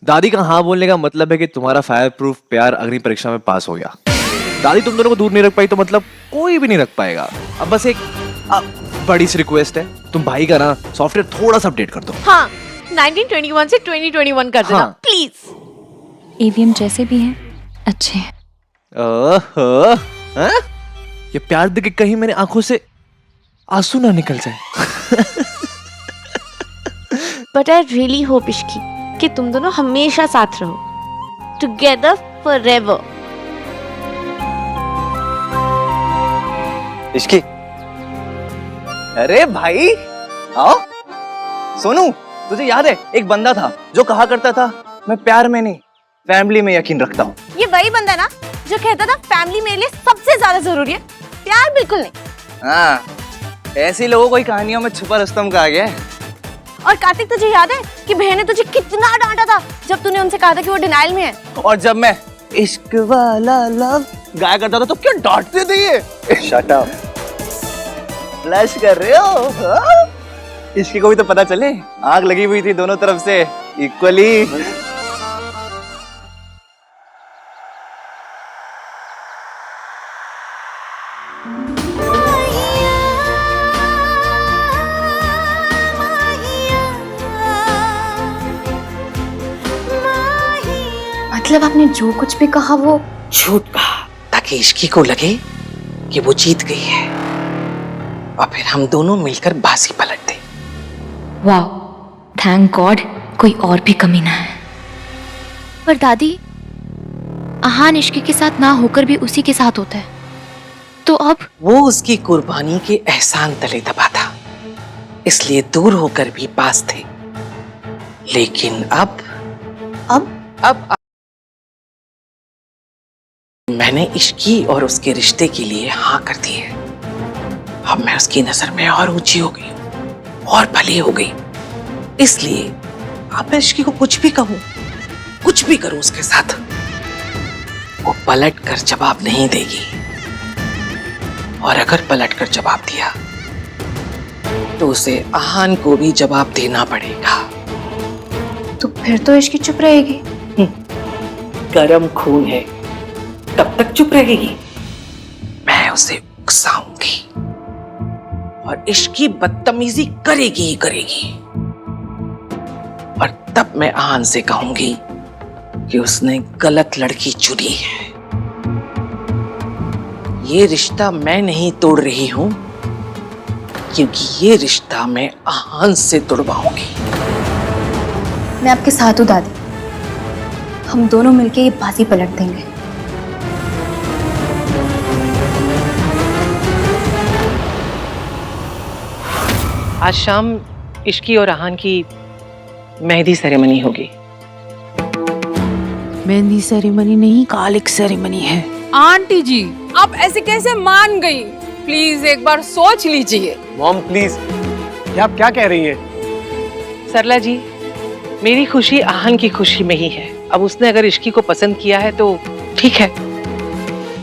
दादी का हाँ बोलने का मतलब है कि तुम्हारा फायर प्रूफ प्यार अग्नि परीक्षा में पास हो गया। दादी तुम दोनों को दूर नहीं रख पाई तो मतलब कोई भी नहीं रख पाएगा। अब बस एक बड़ी सी रिक्वेस्ट है, तुम भाई का ना सॉफ्टवेयर थोड़ा सा अपडेट कर दो। हाँ, 1921 से 2021 कर देना प्लीज। ईवीएम जैसे भी हैं अच्छे हैं। ओहो, हाँ? ये प्यार देख के कहीं मेरी आंखों से आंसू ना निकल जाए। But I really hope Ishki कि तुम दोनों हमेशा साथ रहो, टुगेदर फॉरएवर। इश्की, अरे भाई आओ। सोनू, तुझे याद है एक बंदा था जो कहा करता था मैं प्यार में नहीं फैमिली में यकीन रखता हूँ। ये वही बंदा ना जो कहता था फैमिली मेरे लिए सबसे ज्यादा जरूरी है, प्यार बिल्कुल नहीं। हाँ, ऐसे लोगों को ही कहानियों में छुपा रुस्तम कहा गया है। और कार्तिक, तुझे याद है कि बहन ने तुझे कितना डांटा था जब तूने उनसे कहा था कि वो डिनाइल में है? और जब मैं इश्क वाला लव गाया करता था तो क्या डांटते थे ये। शट अप, फ्लैश कर रहे हो हाँ? इश्की को भी तो पता चले, आग लगी हुई थी दोनों तरफ से इक्वली। मतलब आपने जो कुछ भी कहा वो झूठ कहा ताकि इश्की को लगे कि वो जीत गई है और फिर हम दोनों मिलकर बाजी पलट दें। वाह, थैंक गॉड कोई और भी कमी ना है। पर दादी, आहान इश्की के साथ ना होकर भी उसी के साथ होता है, तो अब वो उसकी कुर्बानी के एहसान तले दबा था, इसलिए दूर होकर भी पास थे। लेकिन अब मैंने इश्की और उसके रिश्ते के लिए हाँ कर दी है। अब मैं उसकी नजर में और ऊंची हो गई और भली हो गई, इसलिए अब मैं इश्की को कुछ भी कहूं, कुछ भी करूं उसके साथ, वो पलट कर जवाब नहीं देगी। और अगर पलट कर जवाब दिया तो उसे आहान को भी जवाब देना पड़ेगा। तो फिर तो इश्की चुप रहेगी। गरम खून है, तब तक चुप रहेगी। मैं उसे उकसाऊंगी और इश्की बदतमीजी करेगी ही करेगी। और तब मैं आहान से कहूंगी कि उसने गलत लड़की चुनी है। ये रिश्ता मैं नहीं तोड़ रही हूं, क्योंकि ये रिश्ता मैं आहान से तोड़वाऊंगी। मैं आपके साथ हूँ दादी, हम दोनों मिलके ये बाजी पलट देंगे। आज शाम इश्की और आहान की मेहंदी सेरेमनी होगी। मेहंदी सेरेमनी नहीं, कालिक सेरेमनी है। आंटी जी, आप ऐसे कैसे मान गई? प्लीज एक बार सोच लीजिए। मॉम प्लीज, ये आप क्या कह रही हैं? सरला जी, मेरी खुशी आहान की खुशी में ही है। अब उसने अगर इश्की को पसंद किया है तो ठीक है।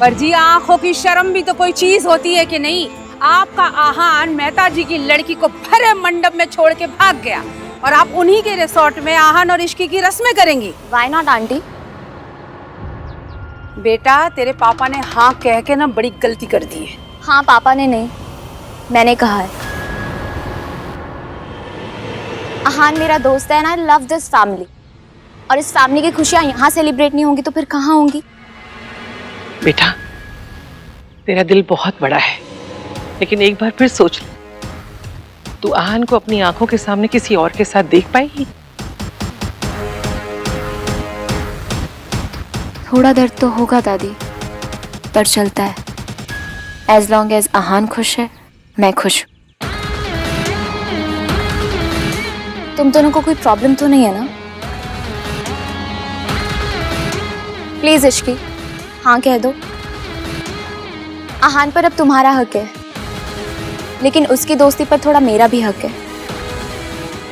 पर जी, आंखों की शर्म भी तो कोई चीज होती है कि नहीं? आपका आहान मेहता जी की लड़की को भरे मंडप में छोड़ के भाग गया और आप उन्हीं के रिसोर्ट में आहान और इश्की की रस्में करेंगी। Why not aunty? बेटा, तेरे पापा ने हाँ कह के ना बड़ी गलती कर दी है। हाँ, पापा ने नहीं, मैंने कहा है। आहान मेरा दोस्त है and I love this family, और इस फैमिली की खुशियां यहाँ सेलिब्रेट नहीं होंगी तो फिर कहाँ होंगी? बेटा, तेरा दिल बहुत बड़ा है, लेकिन एक बार फिर सोच लो, तू आहान को अपनी आंखों के सामने किसी और के साथ देख पाएगी? थोड़ा दर्द तो होगा दादी, पर चलता है। एज लॉन्ग एज आहान खुश है, मैं खुश हूँ। तुम दोनों को कोई प्रॉब्लम तो नहीं है ना? प्लीज इश्की, हाँ कह दो। आहान पर अब तुम्हारा हक है, लेकिन उसकी दोस्ती पर थोड़ा मेरा भी हक है।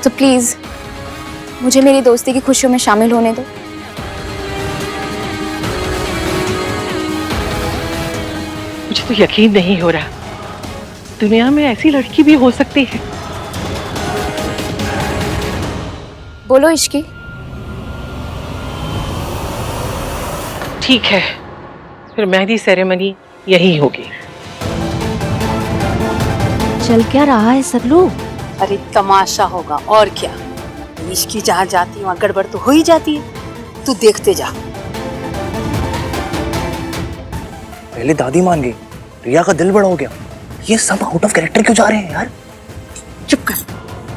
तो प्लीज मुझे मेरी दोस्ती की खुशियों में शामिल होने दो। मुझे तो यकीन नहीं हो रहा, दुनिया में ऐसी लड़की भी हो सकती है। बोलो इश्की। ठीक है, फिर मेहंदी सेरेमनी यही होगी। चल क्या रहा है सरलू? अरे तमाशा होगा और क्या। इसकी जहाँ जाती वहाँ गड़बड़ तो हो ही जाती है, तू देखते जा। पहले दादी मान गई, रिया का दिल बड़ा हो गया। ये सब आउट ऑफ कैरेक्टर क्यों जा रहे हैं यार? चुप कर,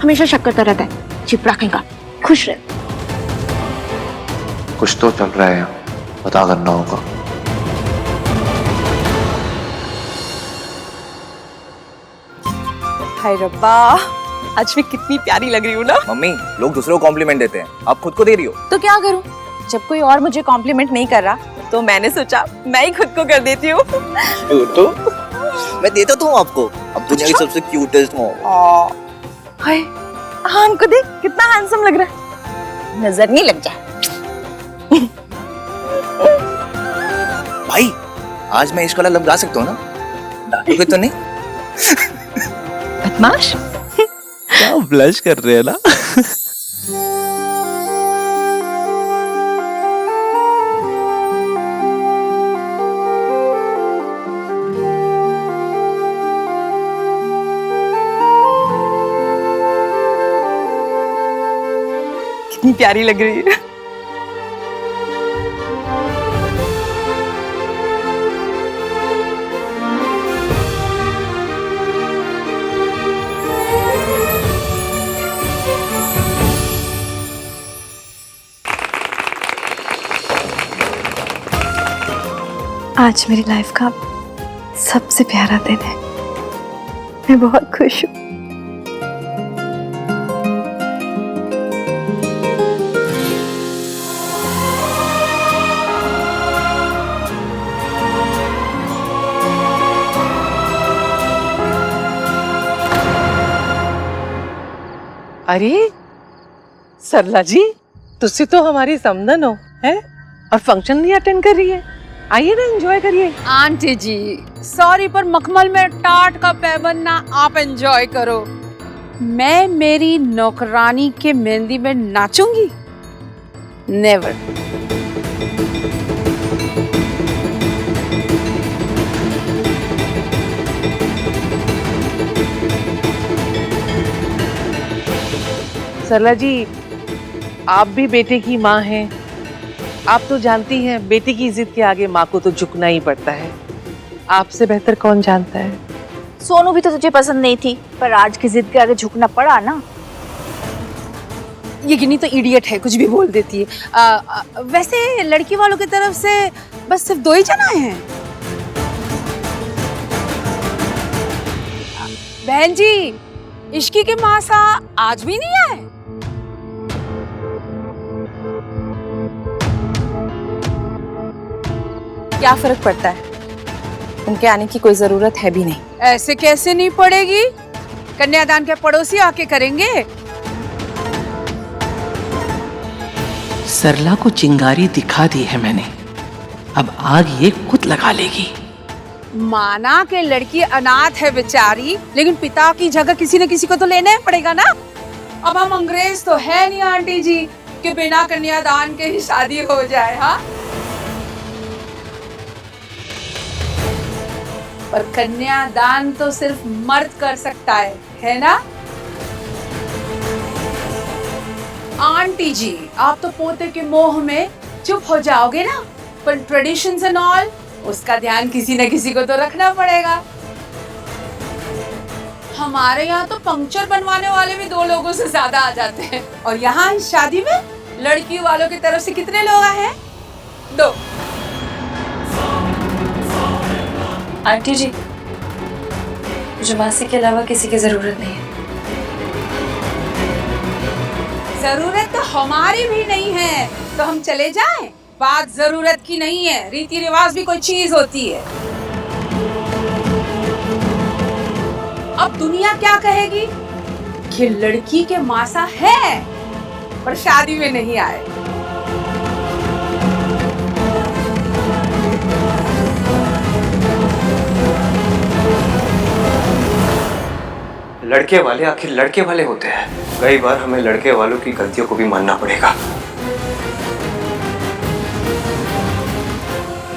हमेशा शक करता रहता है। चुप रखेगा, खुश रह। कुछ तो चल रहा है यहाँ, पता करना होगा। हाय रब्बा, आज मैं कितनी प्यारी लग रही हूँ ना। मम्मी, लोग दूसरों को कॉम्प्लीमेंट देते हैं, आप खुद को दे रही हो। तो क्या करूँ, जब कोई और मुझे कॉम्प्लीमेंट नहीं कर रहा तो मैंने सोचा मैं ही खुद को कर देती हूँ। तो मैं देता तो हूँ आपको। अब दुनिया की सबसे क्यूटेस्ट मॉम। हाय, हाँ को देख कितना हैंडसम लग रहा है, नजर नहीं लग जाए। भाई, आज मैं इश्क वाला लब गा सकता हूँ ना? डांटोगे तो नहीं? बदमाश। क्या ब्लश कर रहे हैं ना? कितनी प्यारी लग रही है। आज मेरी लाइफ का सबसे प्यारा दिन है। मैं बहुत खुश हूँ। अरे सरला जी, तुझसे तो हमारी समधन हो है और फंक्शन नहीं अटेंड कर रही है। आइए ना, एंजॉय करिए। आंटी जी सॉरी, पर मखमल में टाट का पैबंद ना, आप एंजॉय करो। मैं मेरी नौकरानी के मेहंदी में नाचूंगी? नेवर। सरला जी, आप भी बेटे की माँ हैं। आप तो जानती हैं बेटी की जिद के आगे माँ को तो झुकना ही पड़ता है। आपसे बेहतर कौन जानता है। सोनू भी तो तुझे पसंद नहीं थी, पर आज की जिद के आगे झुकना पड़ा ना। ये गिनी तो इडियट है, कुछ भी बोल देती है। वैसे लड़की वालों की तरफ से बस सिर्फ 2 ही जन आए हैं। बहन जी, इश्की के मासा आज भी नहीं आए? क्या फर्क पड़ता है, उनके आने की कोई जरूरत है भी नहीं। ऐसे कैसे नहीं पड़ेगी? कन्यादान के पड़ोसी आके करेंगे। सरला को चिंगारी दिखा दी है मैंने, अब आग ये खुद लगा लेगी। माना के लड़की अनाथ है बेचारी, लेकिन पिता की जगह किसी न किसी को तो लेना ही पड़ेगा ना। अब हम अंग्रेज तो है नहीं आंटी जी कि बिना कन्यादान के ही शादी हो जाए। हाँ, पर कन्यादान तो सिर्फ मर्द कर सकता है ना? आंटी जी, आप तो पोते के मोह में चुप हो जाओगे ना, पर ट्रेडिशंस एंड ऑल, उसका ध्यान किसी न किसी को तो रखना पड़ेगा। हमारे यहाँ तो पंक्चर बनवाने वाले भी 2 लोगों से ज्यादा आ जाते हैं, और यहाँ इस शादी में लड़की वालों की तरफ से कितने लोग आए हैं? 2। आंटी जी, मुझे मासी के अलावा किसी की जरूरत नहीं है। जरूरत तो हमारी भी नहीं है, तो हम चले जाएं? बात जरूरत की नहीं है, रीति रिवाज भी कोई चीज होती है। अब दुनिया क्या कहेगी कि लड़की के मासा है पर शादी में नहीं आए। लड़के वाले आखिर लड़के वाले होते हैं। कई बार हमें लड़के वालों की गलतियों को भी मानना पड़ेगा।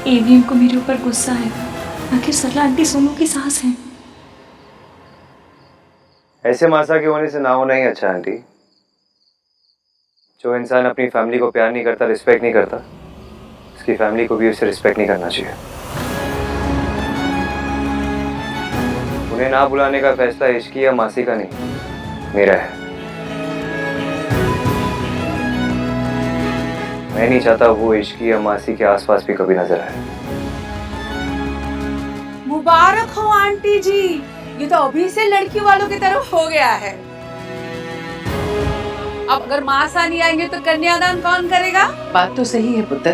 एवीएम को मेरे ऊपर गुस्सा आएगा। आखिर सरला आंटी सोनू की सास है। ऐसे मासा के होने से ना होना ही अच्छा आंटी। जो इंसान अपनी फैमिली को प्यार नहीं करता, रिस्पेक्ट नहीं करता, उसकी फैमिली को भी उसे रिस्पेक्ट नहीं करना चाहिए। उन्हें ना बुलाने का फैसला इश्की या मासी का नहीं, मेरा है। मैं नहीं चाहता वो इश्की या मासी के आसपास भी कभी नजर आए। मुबारक हो आंटी जी, ये तो अभी से लड़की वालों की तरफ हो गया है। अब अगर मासा नहीं आएंगे तो कन्यादान कौन करेगा? बात तो सही है पुत्र।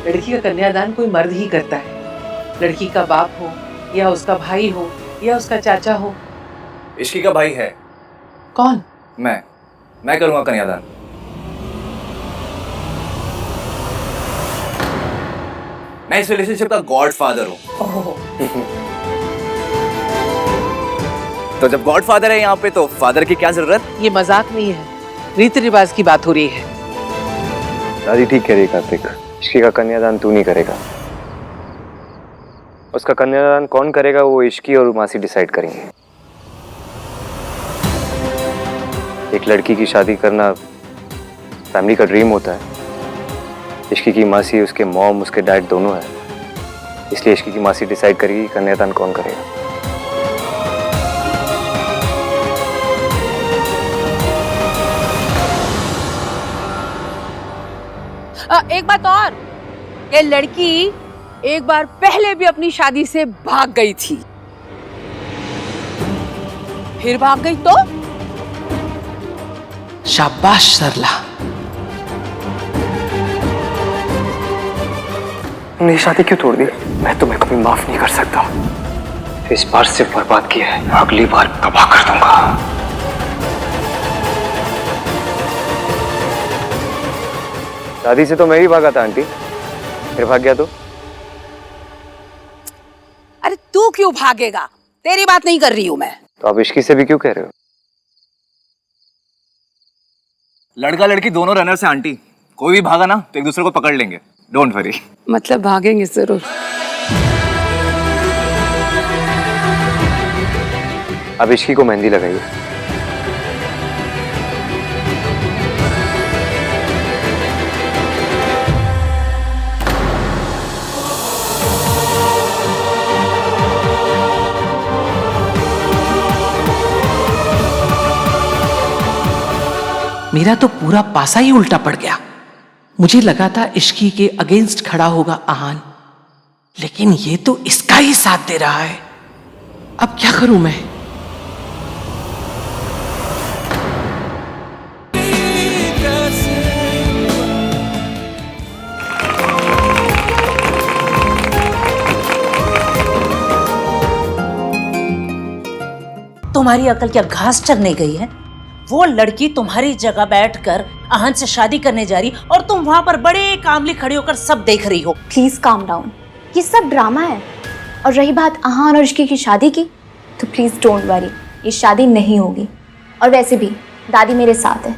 लड़की का कन्यादान कोई मर्द ही करता है। लड़की का बाप हो या उसका भाई हो या उसका चाचा हो। इश्की का भाई है। कौन? मैं करूंगा कन्यादान। मैं इस रिलेशनशिप का गॉडफादर हूँ। तो जब गॉडफादर है यहाँ पे तो फादर की क्या जरूरत? ये मजाक नहीं है, रीति रिवाज की बात हो रही है। दादी ठीक कह रही है कार्तिक। इश्की का कन्यादान तू नहीं करेगा। उसका कन्यादान कौन करेगा वो इश्की और मासी डिसाइड करेंगे। एक लड़की की शादी करना फैमिली का ड्रीम होता है। इश्की की मासी, उसके मॉम, उसके डैड दोनों है। इसलिए इश्की की मासी डिसाइड करेगी कन्यादान कौन करेगा। एक बात और, ये लड़की एक बार पहले भी अपनी शादी से भाग गई थी, फिर भाग गई तो? शाबाश सरला। तुमने शादी क्यों तोड़ दी? मैं तुम्हें कभी माफ नहीं कर सकता। इस बार सिर्फ बर्बाद किया है, अगली बार तबाह कर दूंगा। शादी से तो मैं भी भागा था आंटी, फिर भाग गया तो? अरे तू क्यों भागेगा? तेरी बात नहीं कर रही हूं मैं। तो आप इश्की से भी क्यों कह रहे हो? लड़का लड़की दोनों रनर से आंटी। कोई भी भागा ना तो एक दूसरे को पकड़ लेंगे। Don't worry. मतलब भागेंगे जरूर। अब इश्की को मेहंदी लगाइए। मेरा तो पूरा पासा ही उल्टा पड़ गया। मुझे लगा था इश्की के अगेंस्ट खड़ा होगा आहान, लेकिन ये तो इसका ही साथ दे रहा है। अब क्या करूं मैं? तुम्हारी अकल क्या घास चरने गई है? वो लड़की तुम्हारी जगह बैठकर आहन से शादी करने जा रही और तुम वहां पर बड़े कामली खड़ी होकर सब देख रही हो। प्लीज काम डाउन, ये सब ड्रामा है। और रही बात आहान और इश्की की शादी की, तो प्लीज डोंट वरी, ये शादी नहीं होगी। और वैसे भी दादी मेरे साथ है,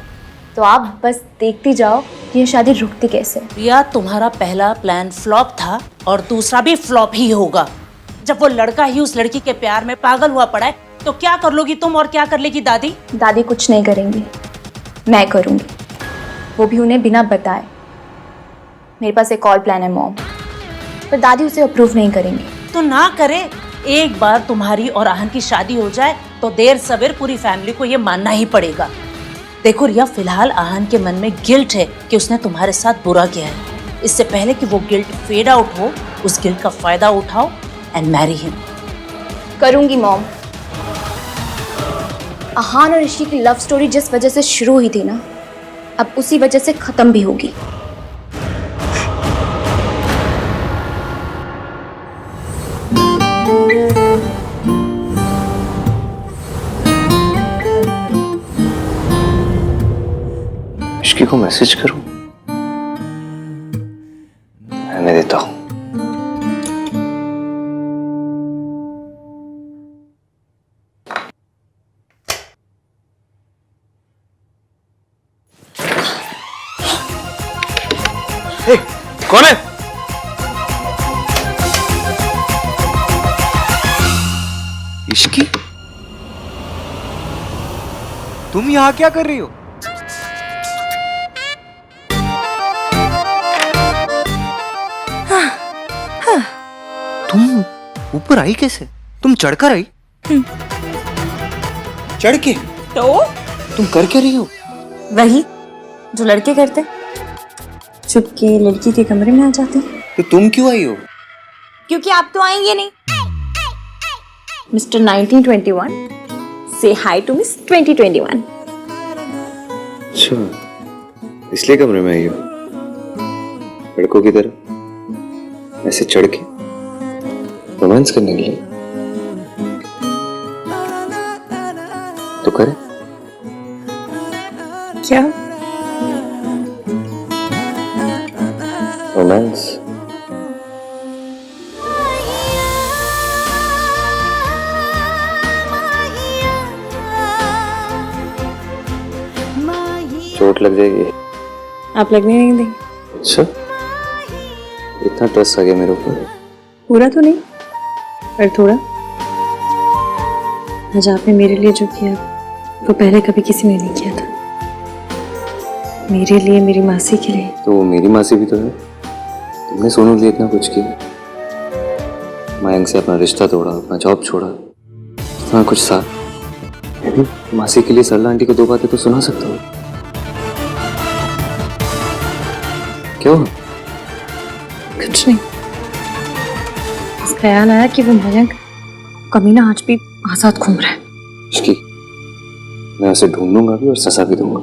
तो आप बस देखती जाओ कि ये शादी रुकती कैसे। या तुम्हारा पहला प्लान फ्लॉप था और दूसरा भी फ्लॉप ही होगा। जब वो लड़का ही उस लड़की के प्यार में पागल हुआ पड़ा है, तो क्या कर लोगी तुम और क्या कर लेगी दादी? दादी कुछ नहीं करेंगी, मैं करूंगी, वो भी उन्हें बिना बताए। मेरे पास एक और प्लान है मॉम, पर दादी उसे अप्रूव नहीं करेंगी। तो ना करे। एक बार तुम्हारी और आहन की शादी हो जाए तो देर सवेर पूरी फैमिली को ये मानना ही पड़ेगा। देखो रिया, फिलहाल आहन के मन में गिल्ट है कि उसने तुम्हारे साथ बुरा किया है। इससे पहले कि वो गिल्ट फेड आउट हो, उस गिल्ट का फायदा उठाओ एंड मैरी हिम। करूंगी मॉम। आहान और इश्की की लव स्टोरी जिस वजह से शुरू हुई थी ना, अब उसी वजह से खत्म भी होगी। इश्की को मैसेज करूं? रहने देता हूं। कौन है? इश्की, तुम यहाँ क्या कर रही हो? तुम ऊपर आई कैसे? तुम चढ़कर आई? चढ़ के? तो तुम कर क्या रही हो? वही जो लड़के करते, चुपके लड़की के कमरे में आ जाते। तो तुम क्यों आई हो? क्योंकि आप तो आएंगे नहीं। मिस्टर 1921, से हाय टू मिस 2021। अच्छा, इसलिए कमरे में आई हो? लड़कों की तरह ऐसे चढ़ के रोमांस करने के लिए? तो करे क्या? रोमांस। चोट लग जाएगी। आप लगने नहीं देंगे। अच्छा, इतना ट्रस्ट आ गया मेरे ऊपर? पूरा तो नहीं, पर थोड़ा। आज आपने मेरे लिए जो किया वो पहले कभी किसी ने नहीं किया था। मेरे लिए, मेरी मासी के लिए। तो मेरी मासी भी तो है। तुमने सोनू के लिए इतना कुछ किया, मयंक से अपना रिश्ता तोड़ा, अपना जॉब छोड़ा, इतना कुछ साथ। मासी के लिए सरला आंटी को 2 बातें तो सुना सकता हूँ। क्यों? कुछ नहीं, बस ख्याल आया कि वो मयंक कमीना आज भी आजाद घूम रहा है। इश्की, मैं उसे ढूंढूंगा भी और सजा भी दूंगा।